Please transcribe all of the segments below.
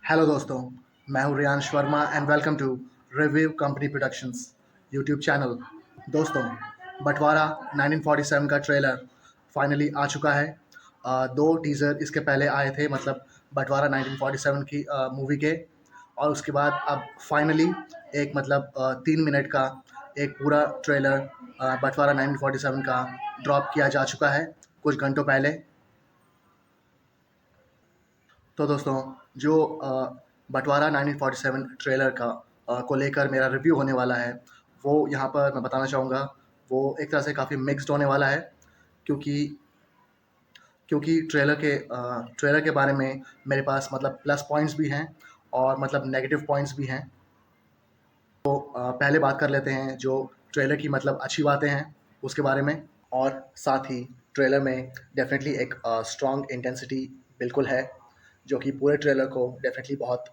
Hello दोस्तों, मैं हूँ Riyansh Verma and welcome to review company productions YouTube channel. दोस्तों, बंटवारा 1947 का ट्रेलर फाइनली आ चुका है। दो टीज़र इसके पहले आए थे, मतलब बंटवारा 1947 की मूवी के। और उसके बाद अब फाइनली एक 3 मिनट का एक पूरा ट्रेलर बंटवारा 1947 का ड्रॉप किया जा चुका है कुछ घंटों पहले। तो दोस्तों, जो बंटवारा 1947 ट्रेलर को लेकर मेरा रिव्यू होने वाला है, वो यहाँ पर मैं बताना चाहूँगा। वो एक तरह से काफ़ी मिक्स्ड होने वाला है, क्योंकि क्योंकि ट्रेलर के बारे में मेरे पास प्लस पॉइंट्स भी हैं और नेगेटिव पॉइंट्स भी हैं। तो पहले बात कर लेते हैं जो ट्रेलर की अच्छी बातें हैं उसके बारे में। और साथ ही ट्रेलर में डेफिनेटली एक स्ट्रॉन्ग इंटेंसिटी बिल्कुल है, जो कि पूरे ट्रेलर को डेफिनेटली बहुत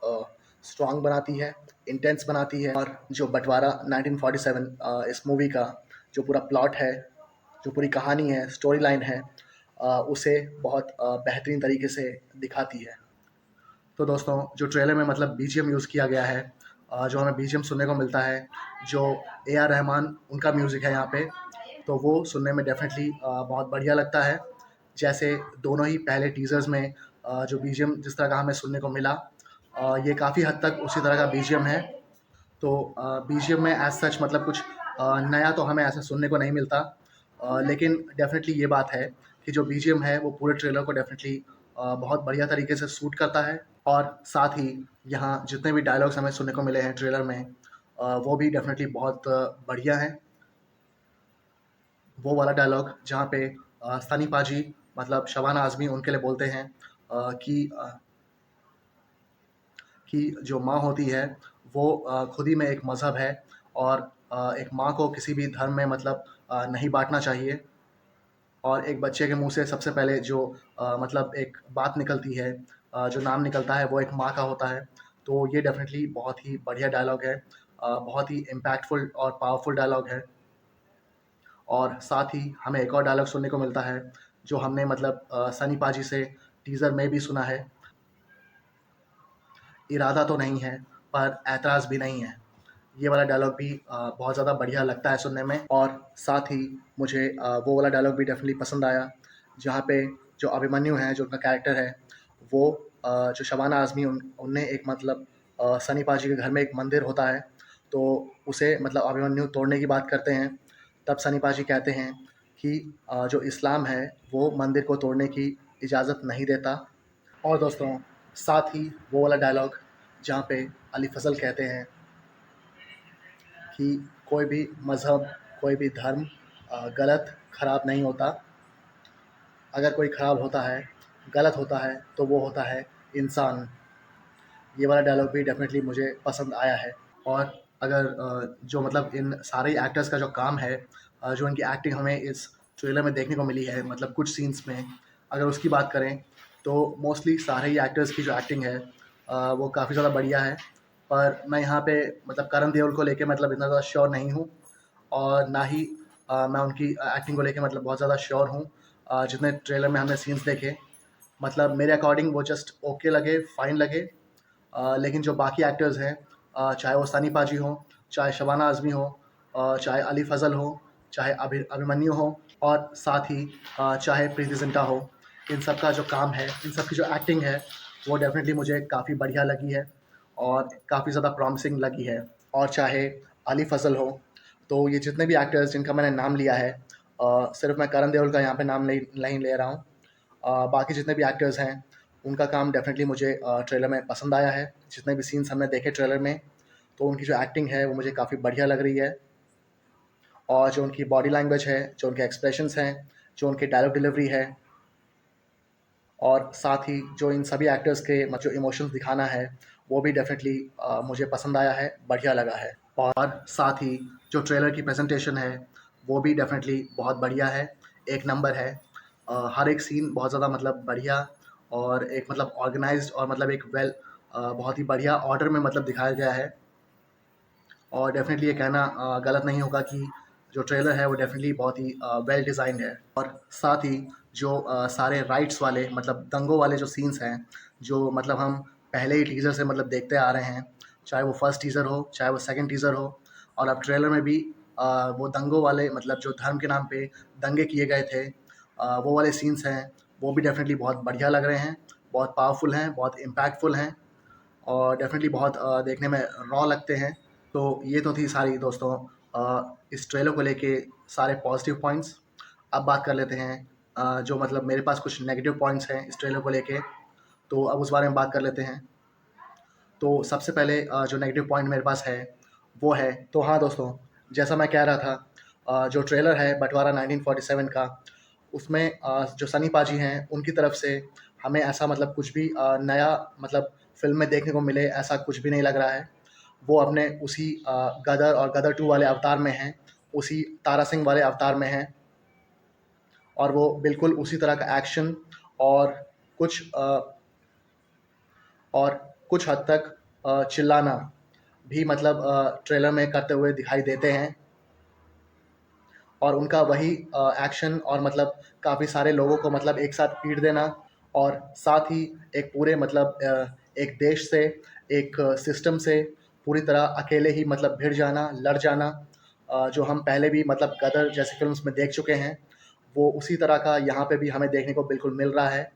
स्ट्रॉन्ग बनाती है, इंटेंस बनाती है। और जो बंटवारा 1947 इस मूवी का जो पूरा प्लॉट है, जो पूरी कहानी है, स्टोरी लाइन है, उसे बहुत बेहतरीन तरीके से दिखाती है। तो दोस्तों, जो ट्रेलर में बीजीएम यूज़ किया गया है, जो हमें बीजीएम सुनने को मिलता है, जो ए आर रहमान उनका म्यूज़िक है यहाँ पे, तो वो सुनने में डेफिनेटली बहुत बढ़िया लगता है। जैसे दोनों ही पहले टीज़र्स में जो बीजीएम जिस तरह का हमें सुनने को मिला, ये काफ़ी हद तक उसी तरह का बीजीएम है। तो बीजीएम में एज़ सच कुछ नया तो हमें ऐसा सुनने को नहीं मिलता, लेकिन डेफिनेटली ये बात है कि जो बीजीएम है वो पूरे ट्रेलर को डेफिनेटली बहुत बढ़िया तरीके से सूट करता है। और साथ ही यहाँ जितने भी डायलॉग्स हमें सुनने को मिले हैं ट्रेलर में, वो भी डेफिनेटली बहुत बढ़िया हैं। वो वाला डायलॉग जहाँ पे सनी पाजी शबाना आज़मी उनके लिए बोलते हैं कि जो माँ होती है वो खुद ही में एक मज़हब है, और एक माँ को किसी भी धर्म में नहीं बाँटना चाहिए। और एक बच्चे के मुँह से सबसे पहले जो एक बात निकलती है, जो नाम निकलता है, वो एक माँ का होता है। तो ये डेफ़िनेटली बहुत ही बढ़िया डायलॉग है, बहुत ही इम्पैक्टफुल और पावरफुल डायलॉग है। और साथ ही हमें एक और डायलॉग सुनने को मिलता है, जो हमने सनी पाजी से टीज़र में भी सुना है। इरादा तो नहीं है, पर ऐतराज़ भी नहीं है। ये वाला डायलॉग भी बहुत ज़्यादा बढ़िया लगता है सुनने में। और साथ ही मुझे वो वाला डायलॉग भी डेफिनेटली पसंद आया, जहाँ पे जो अभिमन्यु है, जो उनका कैरेक्टर है, वो जो शबाना आज़मी उनने एक सनी पाजी के घर में एक मंदिर होता है, तो उसे अभिमन्यु तोड़ने की बात करते हैं। तब सनी पाजी कहते हैं कि जो इस्लाम है वो मंदिर को तोड़ने की इजाज़त नहीं देता। और दोस्तों, साथ ही वो वाला डायलॉग जहाँ पे अली फज़ल कहते हैं कि कोई भी मज़हब, कोई भी धर्म गलत, ख़राब नहीं होता। अगर कोई ख़राब होता है, गलत होता है, तो वो होता है इंसान। ये वाला डायलॉग भी डेफ़िनेटली मुझे पसंद आया है। और अगर जो इन सारे एक्टर्स का जो काम है, जो इनकी एक्टिंग हमें इस ट्रेलर में देखने को मिली है, कुछ सीन्स में अगर उसकी बात करें, तो मोस्टली सारे ही एक्टर्स की जो एक्टिंग है, वो काफ़ी ज़्यादा बढ़िया है। पर मैं यहाँ पे करण देओल को लेके इतना ज़्यादा श्योर नहीं हूँ, और ना ही मैं उनकी एक्टिंग को लेके बहुत ज़्यादा श्योर हूँ। जितने ट्रेलर में हमने सीन्स देखे, मेरे अकॉर्डिंग वो जस्ट ओके लगे, फ़ाइन लगे। लेकिन जो बाकी एक्टर्स हैं, चाहे वो सनी पाजी हो, चाहे शबाना आज़मी हो, चाहे अली फज़ल हो, चाहे अभिमन्यु हो, और साथ ही चाहे प्रीति जिंटा हो, इन सब का जो काम है, इन सब की जो एक्टिंग है, वो डेफिनेटली मुझे काफ़ी बढ़िया लगी है और काफ़ी ज़्यादा प्रॉमिसिंग लगी है। और चाहे अली फज़ल हो, तो ये जितने भी एक्टर्स जिनका मैंने नाम लिया है, सिर्फ मैं करण देओल का यहाँ पे नाम नहीं ले रहा हूँ, बाकी जितने भी एक्टर्स हैं उनका काम डेफिनेटली मुझे ट्रेलर में पसंद आया है। जितने भी सीन्स हमने देखे ट्रेलर में, तो उनकी जो एक्टिंग है वो मुझे काफ़ी बढ़िया लग रही है। और जो उनकी बॉडी लैंग्वेज है, जो उनके एक्सप्रेशंस हैं, जो उनकी डायलॉग डिलीवरी है, और साथ ही जो इन सभी एक्टर्स के जो इमोशंस दिखाना है, वो भी डेफिनेटली मुझे पसंद आया है, बढ़िया लगा है। और साथ ही जो ट्रेलर की प्रेजेंटेशन है, वो भी डेफिनेटली बहुत बढ़िया है, एक नंबर है। हर एक सीन बहुत ज़्यादा बढ़िया, और एक ऑर्गेनाइज्ड, और एक बहुत ही बढ़िया ऑर्डर में दिखाया गया है। और डेफिनेटली ये कहना गलत नहीं होगा कि जो ट्रेलर है वो डेफिनेटली बहुत ही वेल डिज़ाइंड है। और साथ ही जो सारे राइट्स वाले दंगों वाले जो सीन्स हैं, जो हम पहले ही टीज़र से मतलब देखते आ रहे हैं, चाहे वो फर्स्ट टीज़र हो, चाहे वो सेकंड टीज़र हो। और अब ट्रेलर में भी वो दंगों वाले मतलब जो धर्म के नाम पे दंगे किए गए थे, वो वाले सीन्स हैं, वो भी डेफ़िनेटली बहुत बढ़िया लग रहे हैं, बहुत पावरफुल हैं, बहुत इम्पैक्टफुल हैं और डेफ़िनेटली बहुत देखने में रॉ लगते हैं। तो ये तो थी सारी दोस्तों इस ट्रेलर को लेके सारे पॉजिटिव पॉइंट्स। अब बात कर लेते हैं जो मतलब मेरे पास कुछ नेगेटिव पॉइंट्स हैं इस ट्रेलर को लेके, तो अब उस बारे में बात कर लेते हैं। तो सबसे पहले जो नेगेटिव पॉइंट मेरे पास है वो है, तो हाँ दोस्तों, जैसा मैं कह रहा था, जो ट्रेलर है बँटवारा 1947 का, उसमें जो सनी पाजी हैं उनकी तरफ से हमें ऐसा मतलब कुछ भी नया मतलब फ़िल्म में देखने को मिले ऐसा कुछ भी नहीं लग रहा है। वो अपने उसी गदर और गदर 2 वाले अवतार में हैं, उसी तारा सिंह वाले अवतार में हैं और वो बिल्कुल उसी तरह का एक्शन और कुछ और कुछ हद तक चिल्लाना भी मतलब ट्रेलर में करते हुए दिखाई देते हैं और उनका वही एक्शन और मतलब काफ़ी सारे लोगों को मतलब एक साथ पीट देना और साथ ही एक पूरे मतलब एक देश से, एक सिस्टम से पूरी तरह अकेले ही मतलब भिड़ जाना, लड़ जाना, जो हम पहले भी मतलब गदर जैसी फ़िल्म्स में देख चुके हैं, वो उसी तरह का यहाँ पे भी हमें देखने को बिल्कुल मिल रहा है।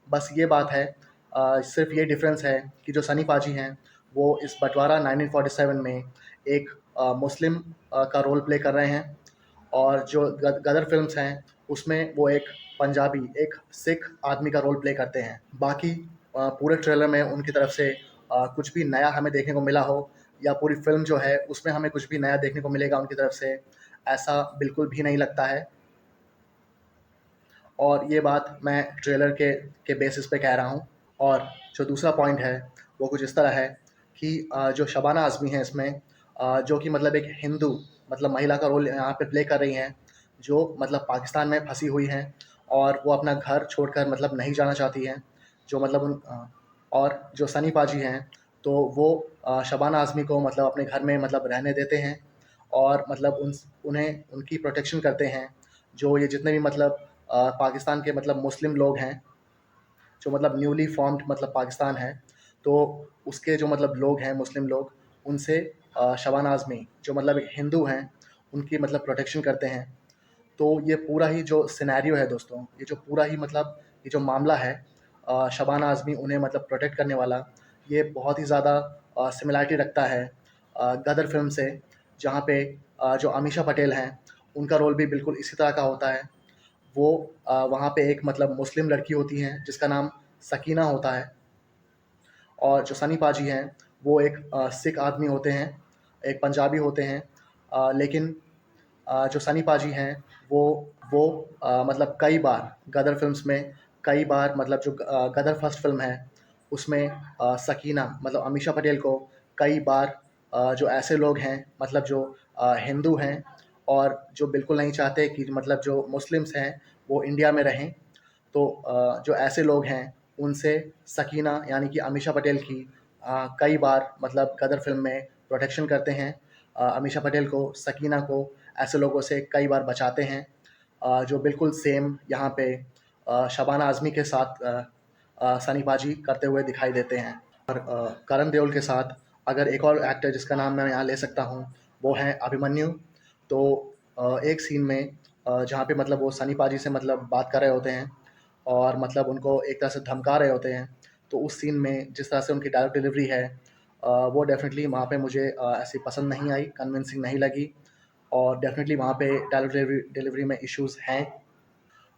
बस ये बात है, सिर्फ़ ये डिफ़रेंस है कि जो सनी पाजी हैं, वो इस बँटवारा 1947 में एक मुस्लिम का रोल प्ले कर रहे हैं और जो गदर फ़िल्म्स हैं, उसमें वो एक पंजाबी, एक सिख आदमी का रोल प्ले करते हैं। बाकी पूरे ट्रेलर में उनकी तरफ से कुछ भी नया हमें देखने को मिला हो या पूरी फ़िल्म जो है, उसमें हमें कुछ भी नया देखने को मिलेगा उनकी तरफ से, ऐसा बिल्कुल भी नहीं लगता है। और ये बात मैं ट्रेलर के बेसिस पे कह रहा हूँ। और जो दूसरा पॉइंट है वो कुछ इस तरह है कि जो शबाना आज़मी हैं इसमें, जो कि मतलब एक हिंदू मतलब महिला का रोल यहाँ पे प्ले कर रही हैं, जो मतलब पाकिस्तान में फंसी हुई हैं और वो अपना घर छोड़कर मतलब नहीं जाना चाहती हैं, जो मतलब और जो सनी पाजी हैं तो वो शबाना आज़मी को मतलब अपने घर में मतलब रहने देते हैं और मतलब उन्हें उनकी प्रोटेक्शन करते हैं। जो ये जितने भी मतलब पाकिस्तान के मतलब मुस्लिम लोग हैं, जो मतलब न्यूली फॉर्म्ड मतलब पाकिस्तान है, तो उसके जो मतलब लोग हैं मुस्लिम लोग, उनसे शबाना आज़मी जो मतलब एक हिंदू हैं, उनकी मतलब प्रोटेक्शन करते हैं। तो ये पूरा ही जो सिनेरियो है दोस्तों, ये जो पूरा ही मतलब ये जो मामला है, शबाना आज़मी उन्हें मतलब प्रोटेक्ट करने वाला, ये बहुत ही ज़्यादा सिमिलैरिटी रखता है गदर फ़िल्म से, जहाँ पे जो अमीषा पटेल हैं, उनका रोल भी बिल्कुल इसी तरह का होता है। वो वहाँ पे एक मतलब मुस्लिम लड़की होती हैं जिसका नाम सकीना होता है और जो सनी पाजी हैं वो एक सिख आदमी होते हैं, एक पंजाबी होते हैं, लेकिन जो सनी पाजी हैं वो वो मतलब कई बार गदर फ़िल्म्स में कई बार मतलब जो गदर फर्स्ट फ़िल्म है उसमें सकीना मतलब अमीषा पटेल को कई बार जो ऐसे लोग हैं मतलब जो हिंदू हैं और जो बिल्कुल नहीं चाहते कि मतलब जो मुस्लिम्स हैं वो इंडिया में रहें, तो जो ऐसे लोग हैं उनसे सकीना यानी कि अमीषा पटेल की कई बार मतलब गदर फ़िल्म में प्रोटेक्शन करते हैं। अमीषा पटेल को, सकीना को ऐसे लोगों से कई बार बचाते हैं, जो बिल्कुल सेम यहाँ पे शबाना आज़मी के साथ सनी पाजी करते हुए दिखाई देते हैं। और करण देओल के साथ अगर एक और एक्टर जिसका नाम मैं यहाँ ले सकता हूँ, वो है अभिमन्यु। तो एक सीन में जहाँ पे मतलब वो सनी पाजी से मतलब बात कर रहे होते हैं और मतलब उनको एक तरह से धमका रहे होते हैं, तो उस सीन में जिस तरह से उनकी डायलॉग डिलीवरी है, वो डेफ़िनेटली वहाँ पे मुझे ऐसी पसंद नहीं आई, कन्विंसिंग नहीं लगी और डेफ़िनेटली वहाँ पे डायलॉग डिलीवरी डिलीवरी में इश्यूज़ हैं।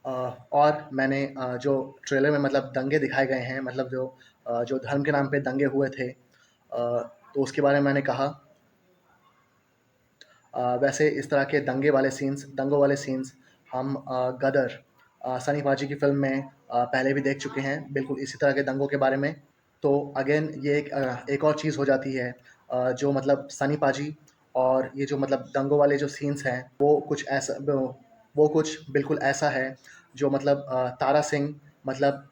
और मैंने जो ट्रेलर में मतलब दंगे दिखाए गए हैं, मतलब जो धर्म के नाम पे दंगे हुए थे, तो उसके बारे में मैंने कहा। वैसे इस तरह के दंगों वाले सीन्स हम गदर सनी पाजी की फ़िल्म में पहले भी देख चुके हैं, बिल्कुल इसी तरह के दंगों के बारे में। तो अगेन ये एक और चीज़ हो जाती है, जो मतलब सनी पाजी और ये जो मतलब दंगों वाले जो सीन्स हैं, वो कुछ बिल्कुल ऐसा है जो मतलब तारा सिंह मतलब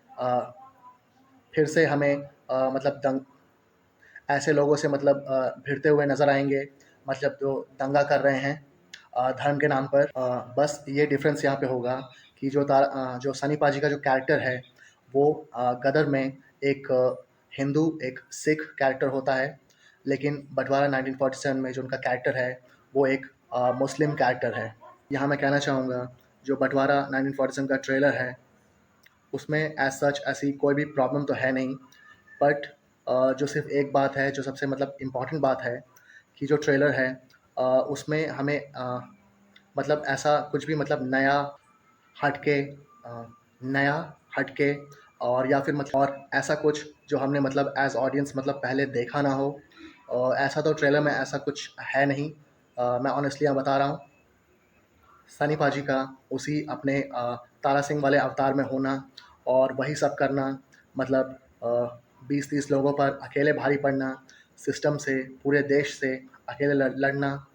फिर से हमें मतलब दंग ऐसे लोगों से मतलब भिड़ते हुए नज़र आएँगे, मतलब जो दंगा कर रहे हैं धर्म के नाम पर। बस ये डिफ़रेंस यहाँ पे होगा कि जो सनी पाजी का जो कैरेक्टर है, वो गदर में एक हिंदू एक सिख कैरेक्टर होता है, लेकिन बँटवारा 1947 में जो उनका कैरेक्टर है वो एक मुस्लिम कैरेक्टर है। यहाँ मैं कहना चाहूँगा जो बँटवारा 1947 का ट्रेलर है उसमें एज़ सच ऐसी कोई भी प्रॉब्लम तो है नहीं, बट जो सिर्फ़ एक बात है जो सबसे मतलब इम्पॉर्टेंट बात है कि जो ट्रेलर है उसमें हमें मतलब ऐसा कुछ भी मतलब हट के नया हट के और या फिर मतलब और ऐसा कुछ जो हमने मतलब एज़ ऑडियंस मतलब पहले देखा ना हो। ऐसा तो ट्रेलर में ऐसा कुछ है नहीं। मैं ऑनेस्टली यहाँ बता रहा हूँ। सनी पाजी का उसी अपने तारा सिंह वाले अवतार में होना और वही सब करना मतलब 20-30 लोगों पर अकेले भारी पड़ना, सिस्टम से, पूरे देश से अकेले लड़ना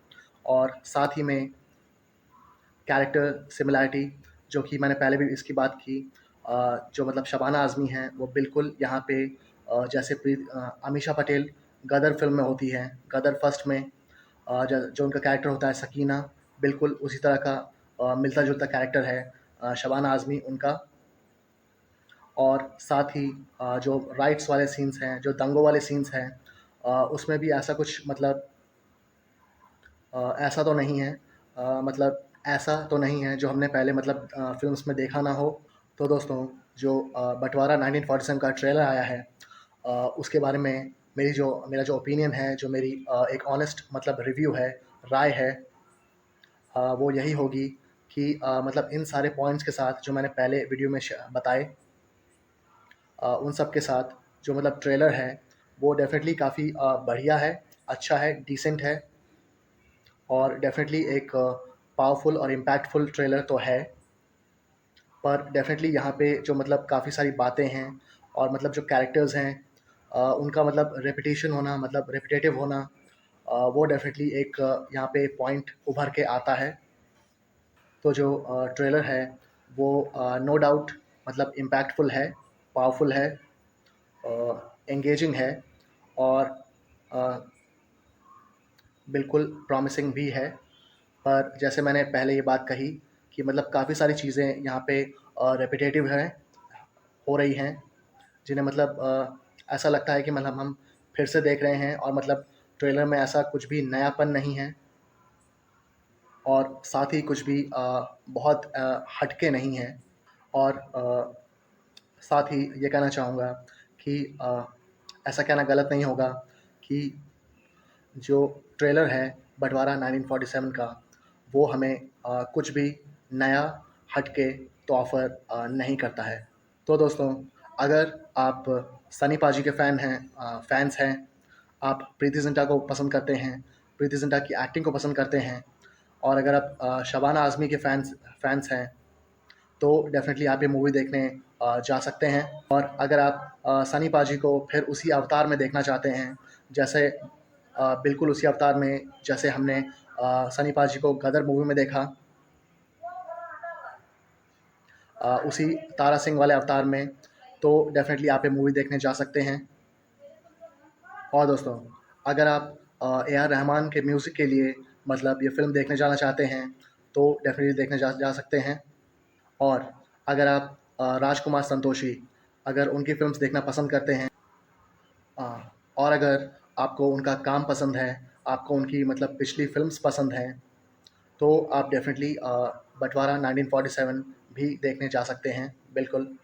और साथ ही में कैरेक्टर सिमिलैरिटी जो कि मैंने पहले भी इसकी बात की। जो मतलब शबाना आज़मी हैं वो बिल्कुल यहाँ पे जैसे अमीषा पटेल गदर फ़िल्म में होती हैं, गदर फर्स्ट में जो उनका कैरेक्टर होता है सकीना, बिल्कुल उसी तरह का मिलता-जुलता कैरेक्टर है शबाना आज़मी उनका। और साथ ही जो राइट्स वाले सीन्स हैं, जो दंगों वाले सीन्स हैं उसमें भी ऐसा कुछ मतलब ऐसा तो नहीं है मतलब ऐसा तो नहीं है जो हमने पहले मतलब फ़िल्म्स में देखा ना हो। तो दोस्तों जो बँटवारा 1947 का ट्रेलर आया है उसके बारे में मेरा जो ओपिनियन है, जो मेरी एक ऑनेस्ट मतलब रिव्यू है, राय है वो यही होगी कि मतलब इन सारे पॉइंट्स के साथ जो मैंने पहले वीडियो में बताए उन सब के साथ जो मतलब ट्रेलर है वो डेफ़िनेटली काफ़ी बढ़िया है, अच्छा है, डिसेंट है और डेफ़िनेटली एक पावरफुल और इम्पैक्टफुल ट्रेलर तो है। पर डेफ़िनेटली यहाँ पे जो मतलब काफ़ी सारी बातें हैं और मतलब जो कैरेक्टर्स हैं उनका मतलब रेपिटेशन होना मतलब रेपिटेटिव होना वो डेफ़िनेटली एक यहाँ पे पॉइंट उभर के आता है। तो जो ट्रेलर है वो नो डाउट मतलब इम्पैक्टफुल है, पावरफुल है, एंगेजिंग है और अ, बिल्कुल प्रॉमिसिंग भी है। पर जैसे मैंने पहले ये बात कही कि मतलब काफ़ी सारी चीज़ें यहाँ पे रेपिटेटिव हैं, हो रही हैं, जिन्हें मतलब ऐसा लगता है कि मतलब हम फिर से देख रहे हैं और मतलब ट्रेलर में ऐसा कुछ भी नयापन नहीं है और साथ ही कुछ भी बहुत हटके नहीं है और साथ ही ये कहना चाहूँगा कि ऐसा कहना गलत नहीं होगा कि जो ट्रेलर है बँटवारा 1947 का वो हमें कुछ भी नया हटके तो ऑफ़र नहीं करता है। तो दोस्तों अगर आप सनी पाजी के फैन्स हैं, आप प्रीति ज़िंटा को पसंद करते हैं, प्रीति ज़िंटा की एक्टिंग को पसंद करते हैं और अगर आप शबाना आज़मी के फैन्स हैं तो डेफ़िनेटली आप ये मूवी देखने जा सकते हैं। और अगर आप सनी पाजी को फिर उसी अवतार में देखना चाहते हैं, जैसे बिल्कुल उसी अवतार में जैसे हमने सनी पाजी को गदर मूवी में देखा, उसी तारा सिंह वाले अवतार में, तो डेफ़िनेटली आप ये मूवी देखने जा सकते हैं। और दोस्तों अगर आप ए आर रहमान के म्यूज़िक के लिए मतलब ये फ़िल्म देखने जाना चाहते हैं, तो डेफ़िनेटली देखने जा सकते हैं। और अगर आप राजकुमार संतोषी अगर उनकी फ़िल्म्स देखना पसंद करते हैं और अगर आपको उनका काम पसंद है, आपको उनकी मतलब पिछली फ़िल्म्स पसंद हैं, तो आप डेफ़िनेटली बँटवारा 1947 भी देखने जा सकते हैं, बिल्कुल।